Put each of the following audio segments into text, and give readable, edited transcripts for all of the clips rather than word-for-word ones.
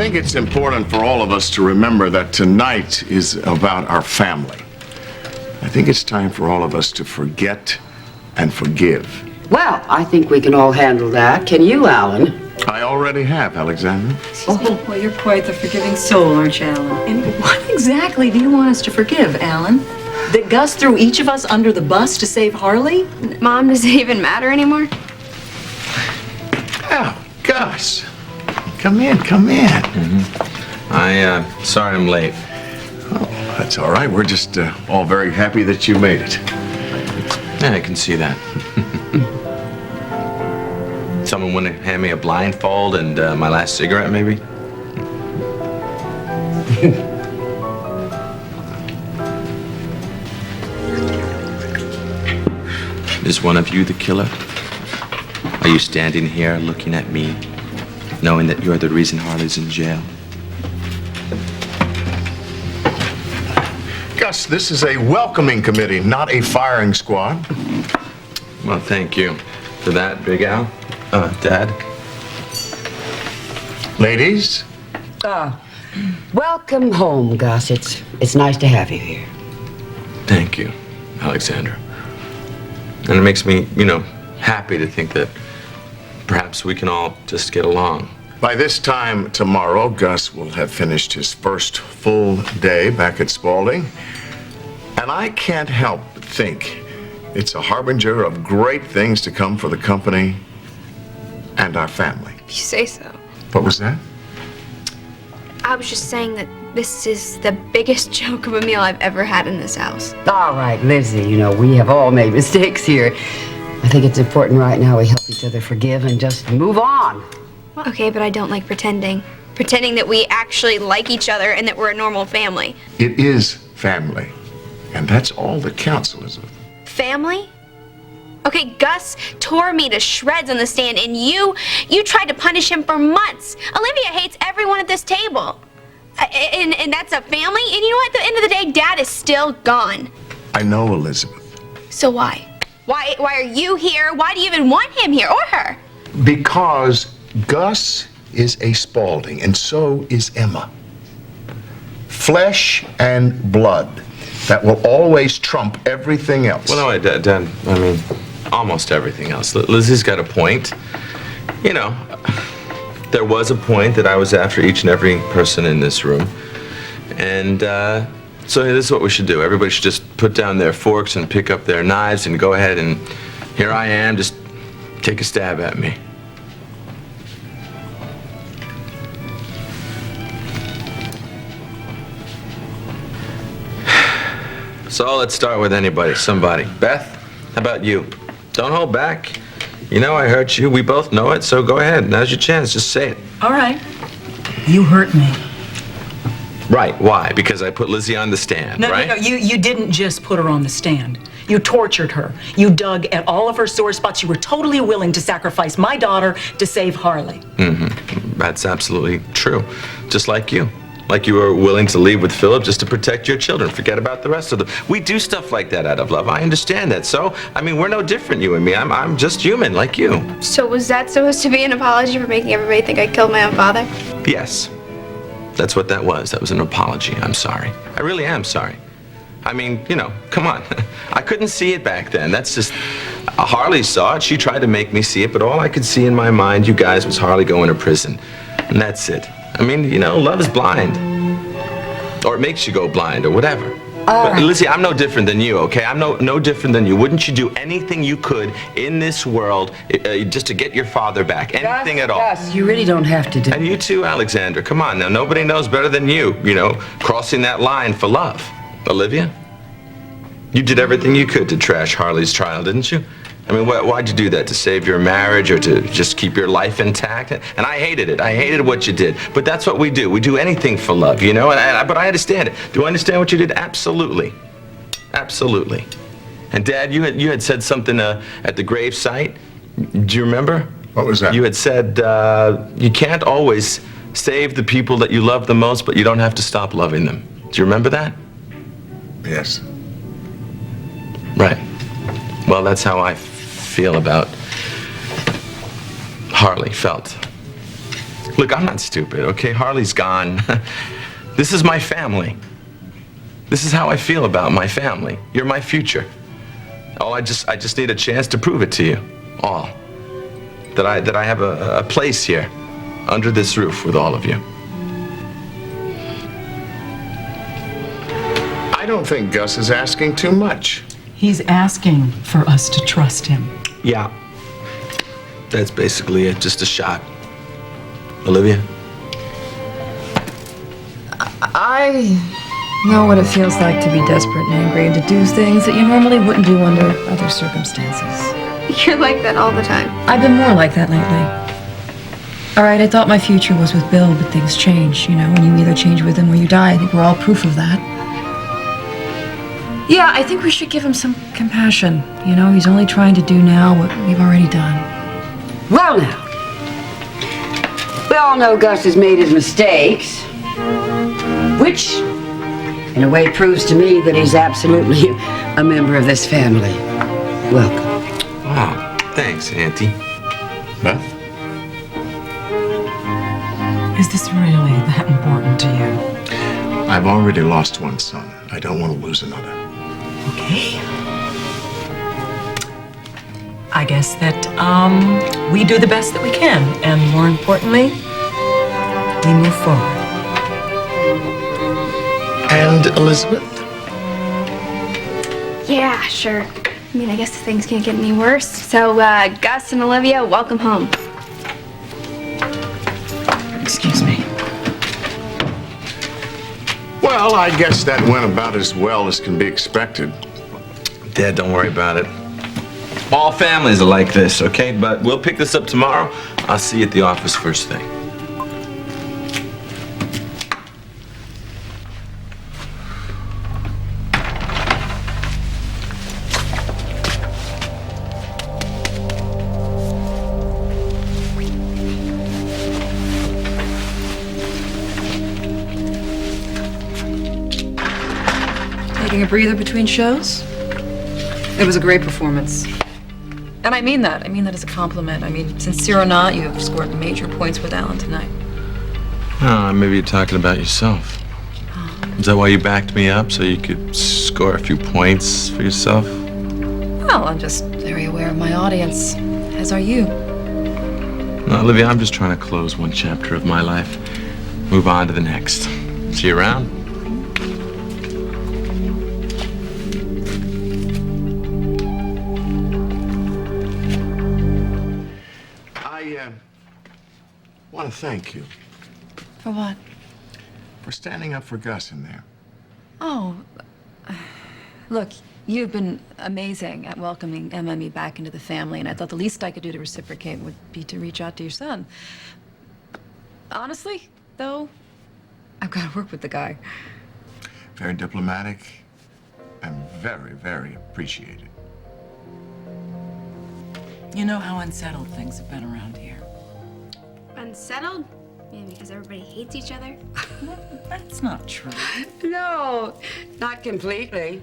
think it's important for all of us to remember that tonight is about our family. I think it's time for all of us to forget and forgive. Well, I think we can all handle that. Can you, Alan? I already have, Alexander. Oh, well, you're quite the forgiving soul, aren't you, Alan? And what exactly do you want us to forgive, Alan? That Gus threw each of us under the bus to save Harley? Mom, does it even matter anymore? Oh, Gus. Come in, come in. Sorry I'm late. Oh, that's all right. We're just all very happy that you made it. Yeah, I can see that. Someone want to hand me a blindfold and my last cigarette, maybe? Is one of you the killer? Are you standing here looking at me, knowing that you're the reason Harley's in jail? Gus, this is a welcoming committee, not a firing squad. Well, thank you for that, Big Al. Dad. Ladies. Welcome home, Gus. It's nice to have you here. Thank you, Alexandra. And it makes me, happy to think that perhaps we can all just get along. By this time tomorrow, Gus will have finished his first full day back at Spaulding. And I can't help but think it's a harbinger of great things to come for the company and our family. If you say so. What was that? I was just saying that this is the biggest joke of a meal I've ever had in this house. All right, Lizzie, we have all made mistakes here. I think it's important right now we help each other forgive and just move on. Okay, but I don't like pretending. Pretending that we actually like each other and that we're a normal family. It is family. And that's all that counts, Elizabeth. Family? Okay, Gus tore me to shreds on the stand, and you tried to punish him for months. Olivia hates everyone at this table. And that's a family? And you know what? At the end of the day, Dad is still gone. I know, Elizabeth. So why? Why are you here? Why do you even want him here or her? Because Gus is a Spaulding, and so is Emma. Flesh and blood. That will always trump everything else. Well, no, Dad, I mean, almost everything else. Lizzie's got a point. There was a point that I was after each and every person in this room. And so this is what we should do. Everybody should just put down their forks and pick up their knives and go ahead, and here I am, just take a stab at me. So let's start with somebody. Beth, how about you? Don't hold back. I hurt you. We both know it, so go ahead. Now's your chance. Just say it. All right. You hurt me. Right. Why? Because I put Lizzie on the stand, right? No. You didn't just put her on the stand. You tortured her. You dug at all of her sore spots. You were totally willing to sacrifice my daughter to save Harley. Mm-hmm. That's absolutely true. Just like you. Like you were willing to leave with Phillip just to protect your children. Forget about the rest of them. We do stuff like that out of love. I understand that. So, we're no different, you and me. I'm just human, like you. So was that supposed to be an apology for making everybody think I killed my own father? Yes. That's what that was. That was an apology. I'm sorry. I really am sorry. Come on. I couldn't see it back then. That's just... Harley saw it. She tried to make me see it, but all I could see in my mind, you guys, was Harley going to prison. And that's it. Love is blind. Or it makes you go blind, or whatever. But Lizzie, I'm no different than you, okay? I'm no different than you. Wouldn't you do anything you could in this world just to get your father back? Anything at all? Yes, you really don't have to do. And you too, Alexandra. Come on now. Nobody knows better than you, crossing that line for love. Olivia? You did everything you could to trash Harley's trial, didn't you? Why'd you do that? To save your marriage or to just keep your life intact? And I hated it. I hated what you did. But that's what we do. We do anything for love, but I understand it. Do I understand what you did? Absolutely. Absolutely. And Dad, you had said something at the grave site. Do you remember? What was that? You had said you can't always save the people that you love the most, but you don't have to stop loving them. Do you remember that? Yes. Right. Well, that's how I feel about Harley felt. Look, I'm not stupid, okay? Harley's gone. This is my family. This is how I feel about my family. You're my future. Oh, I just need a chance to prove it to you, all. That I have a place here, under this roof with all of you. I don't think Gus is asking too much. He's asking for us to trust him. Yeah. That's basically it, just a shot. Olivia? I know what it feels like to be desperate and angry and to do things that you normally wouldn't do under other circumstances. You're like that all the time. I've been more like that lately. All right, I thought my future was with Bill, but things change, you know, and you either change with him or you die. I think we're all proof of that. Yeah, I think we should give him some compassion. You know, he's only trying to do now what we've already done. Well, now, we all know Gus has made his mistakes, which, in a way, proves to me that he's absolutely a member of this family. Welcome. Wow, thanks, Auntie. Beth? Is this really that important to you? I've already lost one son. I don't want to lose another. Okay. I guess that, we do the best that we can, and more importantly, we move forward. And Elizabeth? Yeah, sure. I mean, I guess things can't get any worse. So, Gus and Olivia, welcome home. Excuse me. Well, I guess that went about as well as can be expected. Dad, don't worry about it. All families are like this, okay? But we'll pick this up tomorrow. I'll see you at the office first thing. Taking a breather between shows? It was a great performance. And I mean that. I mean that as a compliment. I mean, sincere or not, you have scored major points with Alan tonight. Oh, maybe you're talking about yourself. Is that why you backed me up, so you could score a few points for yourself? Well, I'm just very aware of my audience, as are you. No, Olivia, I'm just trying to close one chapter of my life. Move on to the next. See you around? I want to thank you For what? for standing up for Gus in there. Oh, look, you've been amazing at welcoming Emma and me back into the family, and I thought the least I could do to reciprocate would be to reach out to your son. Honestly, though, I've got to work with the guy. Very diplomatic and very, very appreciated. You know how unsettled things have been around here. Unsettled? Maybe because everybody hates each other? That's not true. No, not completely.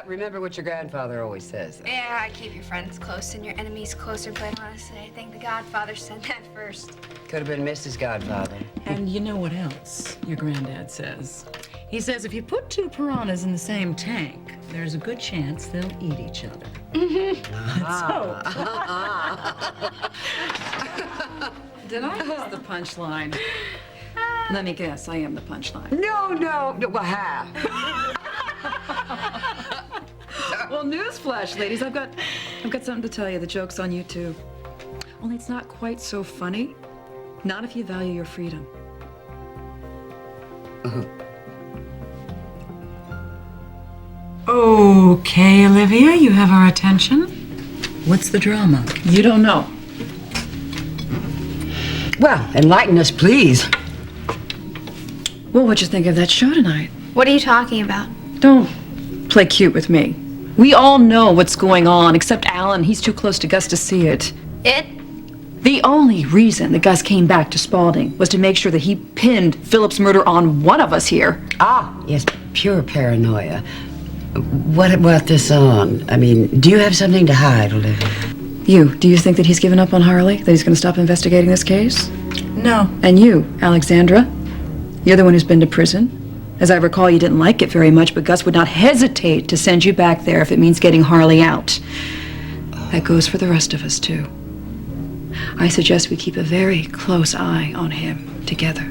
Remember what your grandfather always says. Yeah, I keep your friends close and your enemies closer, but honestly, I think the Godfather said that first. Could have been Mrs. Godfather. And you know what else your granddad says? He says if you put two piranhas in the same tank, there's a good chance they'll eat each other. Did I miss the punchline? Let me guess, I am the punchline. No, well, half. Well, newsflash, ladies, I've got something to tell you. The joke's on you, too. Only it's not quite so funny. Not if you value your freedom. Okay, Olivia, you have our attention. What's the drama? You don't know. Well, enlighten us, please. Well, what'd you think of that show tonight? What are you talking about? Don't play cute with me. We all know what's going on, except Alan. He's too close to Gus to see it. It? The only reason that Gus came back to Spaulding was to make sure that he pinned Phillip's murder on one of us here. Ah, yes, pure paranoia. What brought this on? I mean, do you have something to hide, Olivia? Do you think that he's given up on Harley? That he's going to stop investigating this case? No. And you, Alexandra? You're the one who's been to prison. As I recall, you didn't like it very much, but Gus would not hesitate to send you back there if it means getting Harley out. That goes for the rest of us, too. I suggest we keep a very close eye on him together.